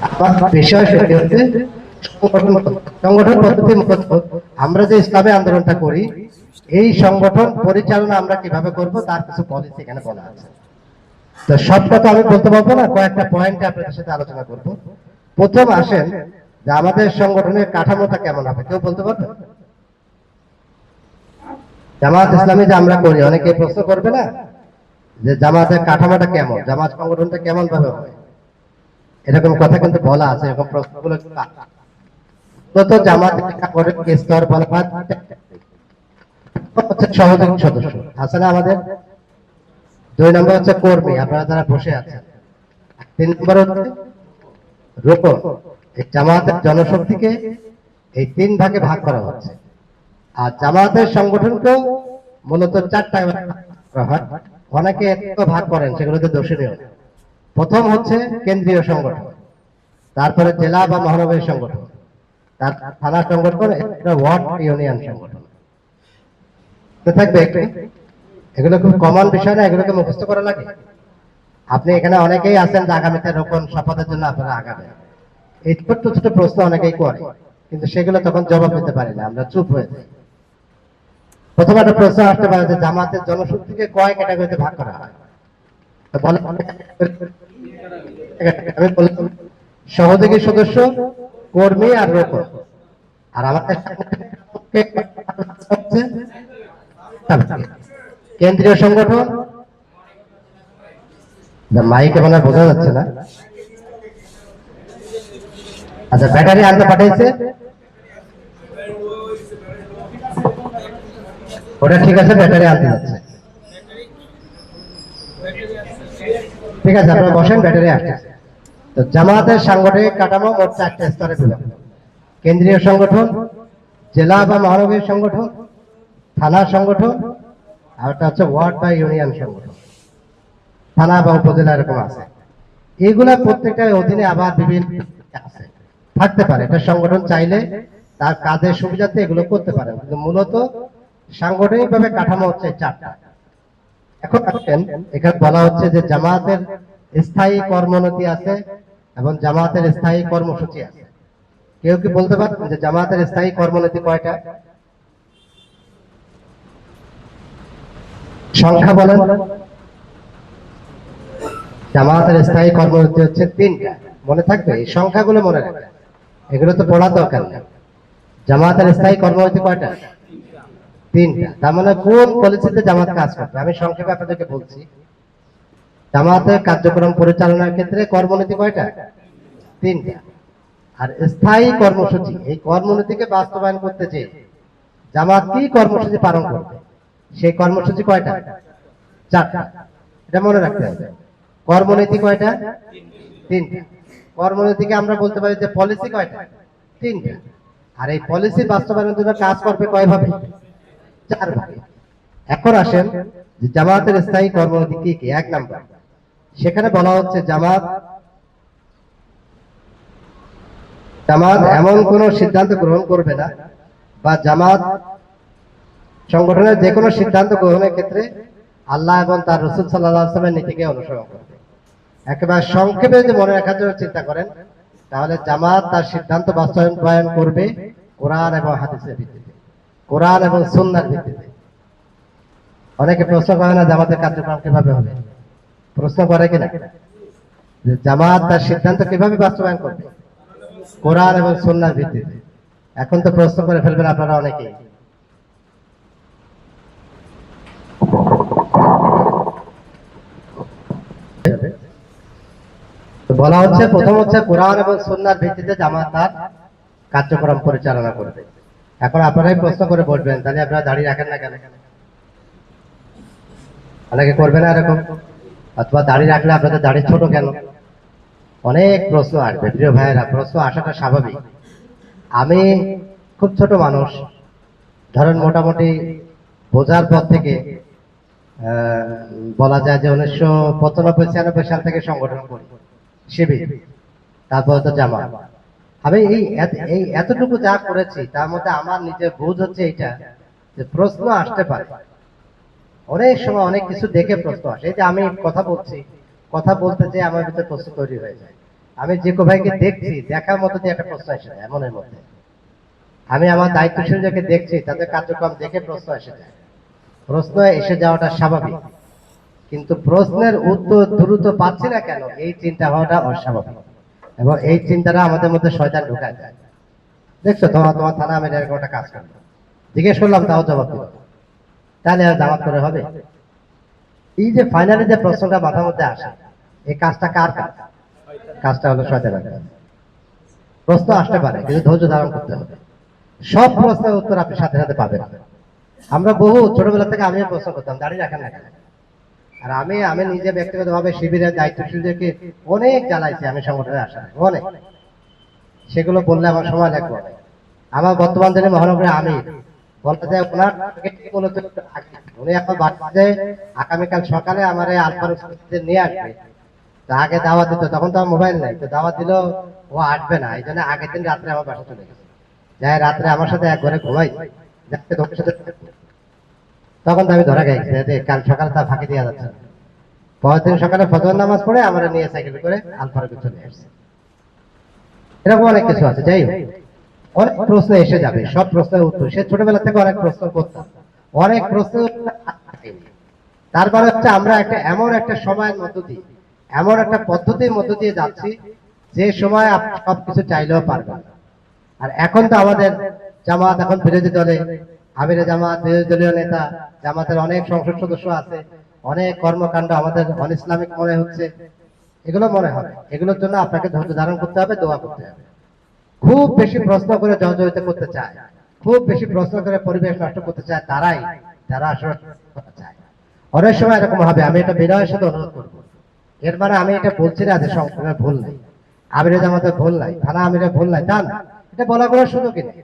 আমার বিষয় সেটি হচ্ছে সংগঠন পদ্ধতি মূলত আমরা যে ইসলামী আন্দোলনটা করি, এই সংগঠন পরিচালনা আমরা কিভাবে করব তার কিছু পলিসি এখানে বলা আছে। তো সবটা তো আমি বলতে পারবো না, কয়েকটা পয়েন্টে আপনাদের সাথে আলোচনা করব। প্রথম আসেন যে আমাদের সংগঠনের কাঠামোটা কেমন হবে, কেউ বলতে পারবে? জামাত ইসলামী যে আমরা করি, অনেকে প্রশ্ন করবে না যে জামাতের কাঠামোটা কেমন, জামাত সংগঠনটা কেমন ভাবে হবে, এরকম কথা কিন্তু বলা আছে। এরকম প্রশ্নগুলো তো জামাত করে স্তর বলা হচ্ছে সহযোগী সদস্য আছে না আমাদের। 2 নম্বর হচ্ছে কর্মী, আপনারা যারা বসে আছেন। 3 নম্বর হচ্ছে রোপণ। এই জামাতের জনশক্তিকে এই 3 ভাগে ভাগ করা হচ্ছে। আর জামাতের সংগঠনকেও মূলত 4টা করা হয়। অনেকে ভাগ করেন, সেগুলোতে দোষণীয়। প্রথম হচ্ছে কেন্দ্রীয় সংগঠন, তারপরে জেলা বা মহানগরী সংগঠন, তার থানা সংগঠন, একটা ওয়ার্ড ইউনিয়ন সংগঠন থাকবে। এগুলো খুব কমন বিষয় না, এগুলোকে মুখস্থ করা লাগে। আপনি এখানে অনেকেই আছেন যে আগামীতে রোপণ শপথের জন্য আপনারা আগাবেন, এই ছোট্ট ছোট প্রশ্ন অনেকেই করে, কিন্তু সেগুলো তখন জবাব দিতে পারি না, আমরা চুপ হয়ে যাই। প্রথম একটা প্রশ্ন আসতে পারে যে জামাতের জনশক্তিকে কয় ক্যাটাগরিতে ভাগ করা হয়। আমি বললাম সহযোগী সদস্য, কর্মী আর রোপণ। আর আমাদের কেন্দ্রীয় সংগঠন, মাইকে মনে বোঝা যাচ্ছে না। আচ্ছা, ব্যাটারি আনতে পাঠাইছে, ওটা ঠিক আছে, ব্যাটারি আনতে যাচ্ছে। ঠিক আছে, আপনারা বসেন, ব্যাটারি আসছে। তো জামাতের সাংগঠনিক কাঠামো মোট 4টে স্তরে বিভক্ত। কেন্দ্রীয় সংগঠন, জেলা বা মহানগরী সংগঠন, থানা সংগঠন, আর একটা হচ্ছে ওয়ার্ড বা ইউনিয়ন সংগঠন। থানা বা উপজেলা এরকম আছে। এইগুলা প্রত্যেকটার অধীনে আবার বিভিন্ন আছে, থাকতে পারে। এটা সংগঠন চাইলে তার কাজের সুবিধাতে এগুলো করতে পারে, কিন্তু মূলত সাংগঠনিক ভাবে কাঠামো হচ্ছে 4টা। এখন আসেন, এখানে বলা হচ্ছে যে জামাতের স্থায়ী কর্মনীতি আছে এবং জামাতের স্থায়ী কর্মসূচি আছে। কেউ কি বলতে পারবেন যে জামাতের স্থায়ী কর্মনীতি কয়টা? সংখ্যা বলেন। জামাতের স্থায়ী কর্মসূচি হচ্ছে 3টা। মনে থাকবে, এই সংখ্যাগুলো মনে রাখবে, এগুলো তো পড়ার দরকার নেই। জামাতের স্থায়ী কর্মসূচি কয়টা? 3টা। তার মানে কোন পলিসিতে জামাত কাজ করবে আমি সংক্ষেপে আপনাদেরকে বলছি। জামাতের কার্যক্রম পরিচালনার ক্ষেত্রে কর্মনীতি কয়টা? 3টা। আর স্থায়ী কর্মসূচি, এই কর্মনীতিকে বাস্তবায়ন করতে চেয়ে জামাত কি কর্মসূচি পালন করবে, সেই কর্মসূচি কয়টা? 4টা। এটা মনে রাখতে হবে। কর্মনীতি কয়টা? 3টা। কর্মনীতিকে আমরা বলতে পারি যে পলিসি কয়টা? 3টা। আর এই পলিসি বাস্তবায়নের জন্য কাজ করবে কয় ভাবে? 4 ভাগে। এখন আসেন যে জামাতের স্থায়ী কর্মনীতি কি কি। 1 নাম্বার, সেখানে বলা হচ্ছে জামাত এমন কোন সিদ্ধান্ত গ্রহণ করবে না, বা জামাত সংগঠনের যে কোনো সিদ্ধান্ত গ্রহণের ক্ষেত্রে আল্লাহ এবং তার রাসূল সাল্লাল্লাহু আলাইহি ওয়াসাল্লামের নীতিকে অনুসরণ করবে। একেবারে সংক্ষেপে যদি মনে রাখার জন্য চিন্তা করেন, তাহলে জামাত তার সিদ্ধান্ত বাস্তবায়ন করবে কোরআন এবং হাদিসের ভিত্তিতে, কোরআন এবং সুন্নাহর ভিত্তিতে। অনেকে প্রশ্ন করে না জামাতের কার্যক্রম কিভাবে হবে, প্রশ্ন করে কিনা যে জামাত তার সিদ্ধান্ত কিভাবে বাস্তবায়ন করবে? কোরআন এবং সুন্নাহর ভিত্তিতে। এখন তো প্রশ্ন করে ফেলবেন আপনারা অনেকেই। বলা হচ্ছে প্রথম হচ্ছে কোরআন এবং সুন্নাহর ভিত্তিতে জামাত তার কার্যক্রম পরিচালনা করবে। এখন আপনারাই প্রশ্ন করে বলবেন, তাহলে আপনারা দাঁড়িয়ে রাখেন না কেন? অনেকে করবে না এরকম, অথবা দাঁড়িয়ে রাখলে আপনাদের দাড়ি ছোট কেন? অনেক প্রশ্ন আসবে। প্রিয় ভাইয়েরা, প্রশ্ন আসাটা স্বাভাবিক। আমি খুব ছোট মানুষ, ধরেন মোটামুটি বোঝার পর থেকে বলা যায় যে 1995-96 সাল থেকে সংগঠন করি, শিবির, তারপর তো জামাত। আমি এই এতটুকু যা করেছি তার মধ্যে আমার নিজের বোধ হচ্ছে এইটা, যে প্রশ্ন আসতে পারে। অনেক সময় অনেক কিছু দেখে প্রশ্ন আসে। এই যে আমি কথা বলছি, কথা বলতে যেয়ে আমার ভিতরে প্রশ্ন তৈরি হয়ে যায়। আমি যে কো ভাইকে দেখছি, দেখার মতো যে একটা প্রশ্ন এসে যায় মনের মধ্যে। আমি আমার দায়িত্বশীলদেরকে দেখছি, তাদের কার্যক্রম দেখে প্রশ্ন এসে যায়। প্রশ্ন এসে যাওয়াটা স্বাভাবিক, কিন্তু প্রশ্নের উত্তর দ্রুত পাচ্ছি না কেন, এই চিন্তা হওয়াটা অস্বাভাবিক। এবং এই চিন্তাটা আমাদের মধ্যে শয়তান ঢুকায় যায়। দেখছো তোমার তোমার থানা আমি এরকম একটা কাজ করলাম, জিজ্ঞেস করলাম তাও জবাব দিল, তাহলে আর দাওয়াত করে হবে? এই যে ফাইনালি যে প্রশ্নটা মাথার মধ্যে আসে, এই কাজটা কার কাজ? কাজটা হলো শয়তানের কাজ। প্রশ্ন আসতে পারে, কিন্তু ধৈর্য ধারণ করতে হবে। সব প্রশ্নের উত্তর আপনি সাথে সাথে পাবেন। আমরা বহু ছোটবেলা থেকে আমিও প্রশ্ন করতাম, দাঁড়িয়ে রাখেন না কেন। আর আমি আমি নিজে ব্যক্তিগতভাবে শিবিরের দায়িত্বশীলদেরকে অনেক জ্বালাইছি, আমি সংগঠনে আসা অনেক, সেগুলো বললে আমার সময় লাগবে অনেক। আমার বর্তমান দিনে মহানগরে আমি বলতে চাই, ওনার উনি এখন বাড়িতে আগামীকাল সকালে আমার আলফার নিয়ে আসবে। তো আগে দাওয়াত দিত, তখন তো আমার মোবাইল নেই, তো দাওয়াত দিল ও আসবে না, এই জন্য আগের দিন রাত্রে আমার বাসা চলে গেছে, যাই রাত্রে আমার সাথে এক ঘরে ঘুমাই, তোমার সাথে। তখন তো আমি ধরা গেছি, কাল সকালে তা ফাঁকি দেওয়া যাচ্ছে না। পরের দিন সকালে ফজর নামাজ পড়ে আমরা নিয়ে সাইকেল করে আলফারকে চলে আসছে। এরকম অনেক কিছু আছে। যাই হোক, অনেক প্রশ্ন এসে যাবে, সব প্রশ্নের উত্তর সে ছোটবেলা থেকে অনেক প্রশ্ন করতাম, অনেক প্রশ্ন। তারপরে হচ্ছে আমরা একটা এমন একটা সময়ের মধ্য দিয়ে, এমন একটা পদ্ধতির মধ্য দিয়ে যাচ্ছি, যে সময় আপনি সবকিছু চাইলেও পারবেন না। আর এখন তো আমাদের জামাত এখন বিরোধী দলে, আমিরে জামাত বিরোধী দলীয় নেতা, জামাতের অনেক সংসদ সদস্য আছে, অনেক কর্মকাণ্ড আমাদের অন ইসলামিক মনে হচ্ছে। এগুলো মনে হবে, এগুলোর জন্য আপনাকে ধৈর্য ধারণ করতে হবে, দোয়া করতে হবে। খুব বেশি প্রশ্ন করে জর্জরিত করতে চায়, খুব বেশি প্রশ্ন করে পরিবেশ নষ্ট করতে চায় তারাই, যারা আসলে করতে চায়। অনেক সময় এরকম হবে, আমি এটা বিনয়ের সাথে অনুরোধ করবো। এর মানে আমি এটা বলছি না যে সংসদের ভুল নাই, আমিরে জামাতের ভুল নাই, থানা আমিরের ভুল নাই, তা না। এটা বলা কোনো সুযোগই নেই।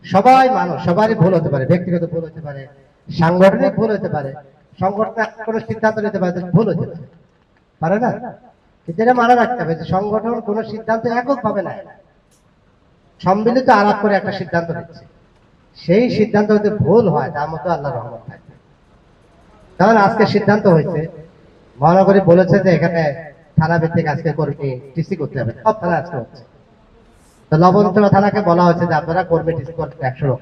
সবাই মানুষ, সবারই ভুল হতে পারে, ব্যক্তিগত ভুল হতে পারে, সাংগঠনিক ভুল হতে পারে, সংগঠনের কোনো সিদ্ধান্ত নিতে পারে, ভুল হতে পারে, পারে না? কিন্তু এটা মানা রাখতে হবে যে সংগঠন কোনো সিদ্ধান্ত এককভাবে নেয় না, সম্মিলিত আলাপ করে একটা সিদ্ধান্ত নিচ্ছে। সেই সিদ্ধান্ত যদি ভুল হয়, তার মতো আল্লাহর রহমত থাকবে। কারণ আজকে সিদ্ধান্ত হয়েছে, মহানগরী বলেছে যে এখানে থানা ভিত্তিক আজকে কর্মী টিসি করতে হবে, সব থানা আজকে হচ্ছে। তো লবণচড়া থানাকে বলা হয়েছে যে আপনারা কর্মী টিসি করতে 100 লোক,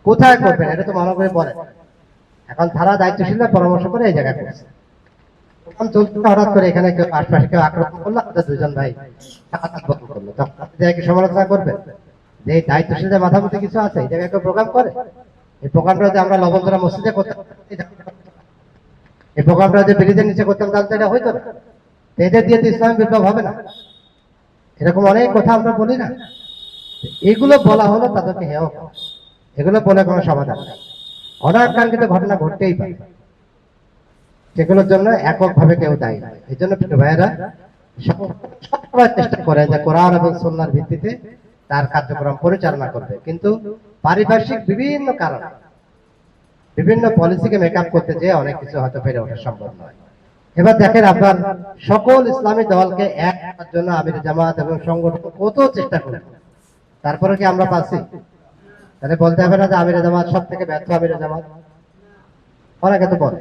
কোথায় করবেন এটা তো মহানগরী বলে। এখন থানা দায়িত্বশীলরা পরামর্শ করে এই জায়গায় করছে। তখন চলতে হঠাৎ করে এখানে কেউ আশপাশে কেউ আক্রমণ করলো, আমাদের দুজন ভাই করলো, তখন আপনি জায়গায় সমালোচনা করবেন যে এই দায়িত্বশীলদের মাথা মধ্যে কিছু আছে, এই জায়গায় কেউ প্রোগ্রাম করে। এই প্রোগ্রামটা যদি আমরা লবণচড়া মসজিদে করতাম, এই প্রোগ্রামটা যদি ব্রিজের নিচে করতাম, তাহলে তো এটা হইতো না। এদের দিয়ে তো ইসলামী বিপ্লব হবে না। এরকম অনেক কথা আমরা বলি না, এগুলো বলা হলো তাদেরকে হেয় করা। এগুলো বলে কোনো সমাধান নেই, অনাকাঙ্ক্ষিত ঘটনা ঘটতেই পারে, সেগুলোর জন্য এককভাবে কেউ দায়ী নয়। এই জন্য প্রিয় ভাইয়েরা, সবসময় চেষ্টা করে যে কোরআন এবং সুন্নাহর ভিত্তিতে তার কার্যক্রম পরিচালনা করবে, কিন্তু পারিপার্শ্বিক বিভিন্ন কারণে, বিভিন্ন পলিসিকে মেকআপ করতে যেয়ে অনেক কিছু হয়তো পেরে ওঠা সম্ভব নয়। এবার দেখেন, আপনার সকল ইসলামী দলকে এক করার জন্য আমির জামাত এবং সংগঠন কত চেষ্টা করে, তারপরে কি আমরা পাচ্ছি? তাহলে বলতে হবে না যে আমির জামাত সব থেকে ব্যর্থ আমির জামাত? অনেকে তো বলে,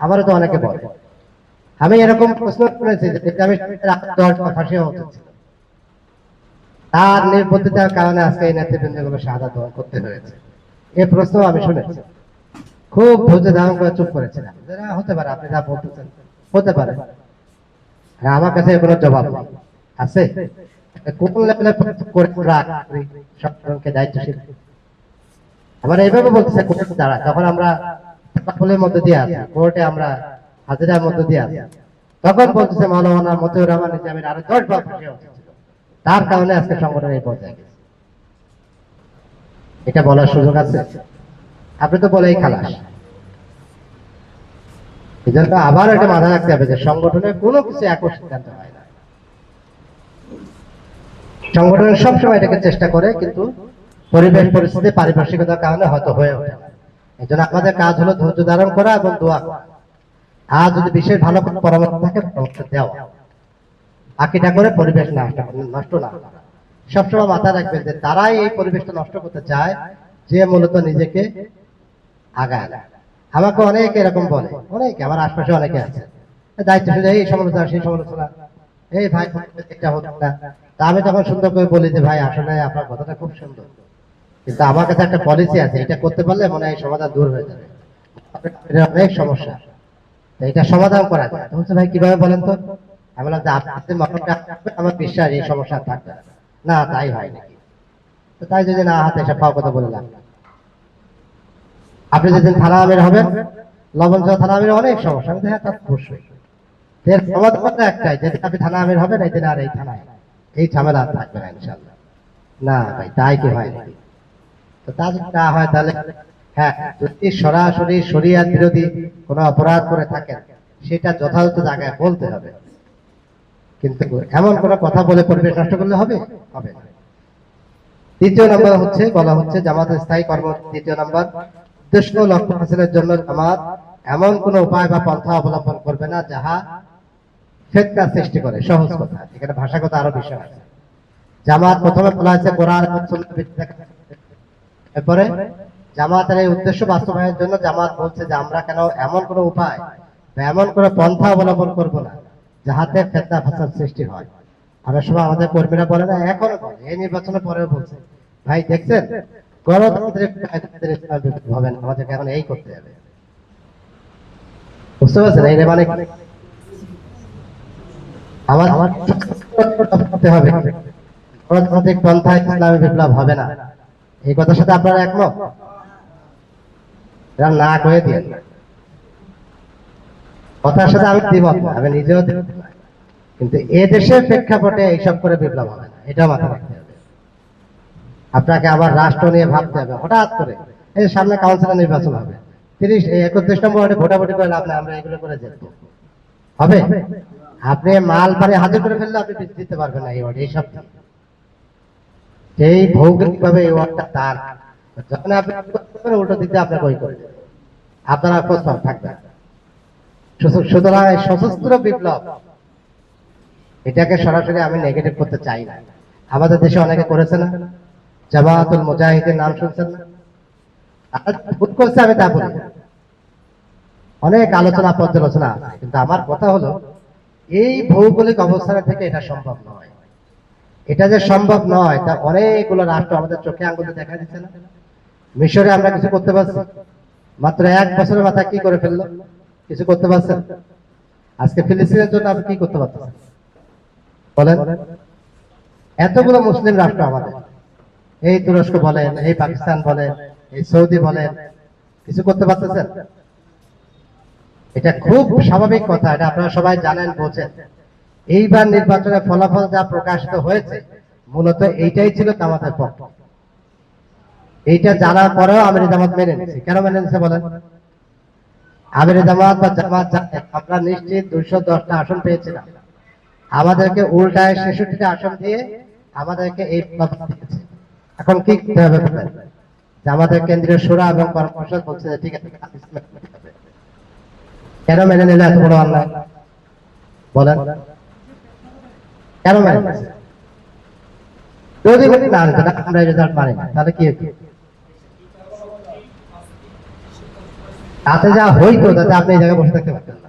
আমারও তো অনেকে বলে। আমি এরকম প্রশ্ন করেছি যে আমি ফাঁসি হওয়া উচিত ছিল, তার নির্বুদ্ধিতার কারণে আজকে এই নেতৃবৃন্দগুলো শাহাদাত বরণ করতে হয়েছে, এই প্রশ্ন আমি শুনেছি। খুব ধৈর্য ধারণ করে চুপ করেছিলাম, হতে পারে আপনি যা বলতেছেন হতে পারে। আমার কাছে কোনো জবাব নেই, আছে কোন লেভেলে সংগঠনকে দায়িত্বশীল। আবার এইভাবে বলতেছে কোর্টে দাঁড়া, তখন আমরা ফুলের মধ্যে দিয়ে আছি, কোর্টে আমরা হাজিরার মধ্যে দিয়ে আছি, তখন বলতেছে মাওলানা মতিউর রহমান নিজামীর আরো 10 বার ফাঁসি হওয়া উচিত ছিল, তার কারণে আজকে সংগঠন এই পর্যায়ে গেছে। এটা বলার সুযোগ আছে? আপনি তো বলেই খালাস। এই জন্য আবার এটা মাথায় রাখতে হবে যে সংগঠনের কোনো কিছু একক সিদ্ধান্ত হয় না। সংগঠন সবসময় এটাকে চেষ্টা করে, কিন্তু পরিবেশ পরিস্থিতি পারিপার্শ্বিকতার কারণে হয়তো হয়ে ওঠে না। এই জন্য আমাদের কাজ হলো ধৈর্য ধারণ করা এবং দোয়া করা। আর যদি বিশেষ ভালো কোনো পরামর্শ থাকে, পরামর্শ দেওয়া, বাকিটা করে পরিবেশ নষ্ট না করা। সবসময় মাথায় রাখবেন যে তারাই এই পরিবেশটা নষ্ট করতে চায়, যে মূলত নিজেকে আগায় না। আমাকে অনেকে এরকম বলে, অনেকে আমার আশপাশে অনেকে আছে দায়িত্বশীল, এই সমালোচনা সেই সমালোচনা। এই ভাই এটা হতো না। তা আমি তখন সুন্দর করে বলি যে ভাই আসলে আপনার কথাটা খুব সুন্দর, কিন্তু আমার কাছে একটা পলিসি আছে, এটা করতে পারলে মনে হয় এই সমাধান দূর হয়ে যাবে, এটা অনেক সমস্যা, তো এটা সমাধান করা যায়। তো বলছে ভাই কিভাবে বলেন তো। আমি বললাম যে আপনাদের মতটা আমার বিশ্বাস এই সমস্যা আর থাকবে না। না তাই হয় নাকি? তো তাই যদি না হাতে এসব পাওয়া কথা বললাম, আপনি যেদিন থানা আমির হবেন, লবণ সহ থানা আমির অনেক সমস্যা, আমি বলছি, হ্যাঁ তা তো অবশ্যই। এর সমাধানটা একটাই, যেদিন আপনি থানা আমির হবেন এই দিন আর এই থানায় এই ঝামেলা আর থাকবে না ইনশাল্লাহ। না ভাই তাই কি হয় নাকি? তো তা যদি না হয় তাহলে হ্যাঁ, যদি সরাসরি শরিয়াত বিরোধী কোনো অপরাধ করে থাকেন সেটা যথাযথ জায়গায় বলতে হবে, কিন্তু এমন কোনো কথা বলে পরিবেশ নষ্ট করলে হবে? হবে না। দ্বিতীয় নম্বর হচ্ছে বলা হচ্ছে জামাতের স্থায়ী কর্মসূচি, দ্বিতীয় নম্বর, উদ্দেশ্য ও লক্ষ্য হাসিলের জন্য জামাত এমন কোন উপায় বা পন্থা অবলম্বন করবে না যাহা ফিতনা সৃষ্টি করে। সহজ কথা, এখানে ভাষাগত আরো বিষয় আছে। জামাত প্রথমে বলা হয়েছে কোরআন এবং সুন্নাহর ভিত্তিতে, এরপরে জামাতের এই উদ্দেশ্য বাস্তবায়নের জন্য জামাত বলছে যে আমরা কেন এমন কোন উপায় বা এমন কোন পন্থা অবলম্বন করব না যাহাতে ফিতনা ফাসাদ সৃষ্টি হয়। অনেক সময় আমাদের কর্মীরা বলে না, এখনো বলে, এই নির্বাচনের পরেও বলছে, ভাই দেখছেন গণতান্ত্রিক কায়দায় ইসলাম বিপ্লব হবে না, আমাদেরকে এখন এই করতে হবে। বুঝতে পারছেন এই মানে আমার আমার করতে হবে, গণতান্ত্রিক পন্থায় ইসলামী বিপ্লব হবে না। এই কথার সাথে আপনারা একমত? এরা না করে দিয়ে কথার সাথে আমি দ্বিমত না, আমি নিজেও দ্বিমত না। কিন্তু এ দেশের প্রেক্ষাপটে এইসব করে বিপ্লব হবে না, এটা মাথায় রাখতে হবে। আপনাকে আবার রাষ্ট্র নিয়ে ভাবতে হবে। হঠাৎ করে এই সামনে কাউন্সিলর নির্বাচন হবে, 31 নম্বর ওয়ার্ডে ভোটাভুটি করে লাভ নাই, আমরা এগুলো করে যেত হবে? আপনি মাল পারে হাজির করে ফেললে আপনি দিতে পারবেন না এই ওয়ার্ডে, এইসব এই ভৌগোলিক ভাবে এই ওয়ার্ডটা তার, যখন আপনি উল্টো দিক দিয়ে আপনাকে ওই করে দেবে, আপনারা প্রস্তাব থাকবে। সুতরাং এই সশস্ত্র বিপ্লব এটাকে সরাসরি আমি নেগেটিভ করতে চাই না। আমাদের দেশে অনেকে করেছে না, জামাতুল মুজাহিদের নাম শুনছেন না? ভুল করছে আমি তা বলি, অনেক আলোচনা পর্যালোচনা আছে, কিন্তু আমার কথা হলো এই ভৌগোলিক অবস্থান থেকে এটা সম্ভব নয়। এটা যে সম্ভব নয় তা অনেকগুলো রাষ্ট্র আমাদের চোখে আঙ্গুলে দেখা দিচ্ছে না। মিশরে আমরা কিছু করতে পারছি? মাত্র 1 বছরের মাথায় কি করে ফেললো? কিছু করতে পারছেন? আজকে ফিলিস্তিনের জন্য আপনি কি করতে পারছেন বলেন? এতগুলো মুসলিম রাষ্ট্র আমাদের, এই তুরস্ক বলেন, এই পাকিস্তান বলেন, এই সৌদি বলেন, কিছু করতে পারতেছেন? এটা খুব স্বাভাবিক কথা, এটা আপনারা সবাই জানেন, বোঝেন। এইবার নির্বাচনের ফলাফল যা প্রকাশিত হয়েছে মূলত এইটাই ছিল জামাতের পক্ষ। এইটা জানার পরেও আমির জামাত মেনে নিচ্ছে। কেন মেনে নিচ্ছে বলেন? আমির জামাত বা জামাত জানে আমরা নিশ্চিত 210টা আসন পেয়েছিলাম, আমাদেরকে উল্টায় 66টা আসন দিয়ে আমাদেরকে এই ফলাফল দিয়েছে। এখন কি করতে হবে বলেন? যে আমাদের কেন্দ্রীয় শুরা এবং কর্মপরিষদ বলছে যে ঠিক আছে, কেন মেনে নিলে এত বড় অন্যায় বলেন? কেন মেনে নিচ্ছে? যদি না আমরা রেজাল্ট পারি না তাহলে কি হতো? তাতে যা হইতো তাতে আপনি এই জায়গায় বসে থাকতে পারতেন না।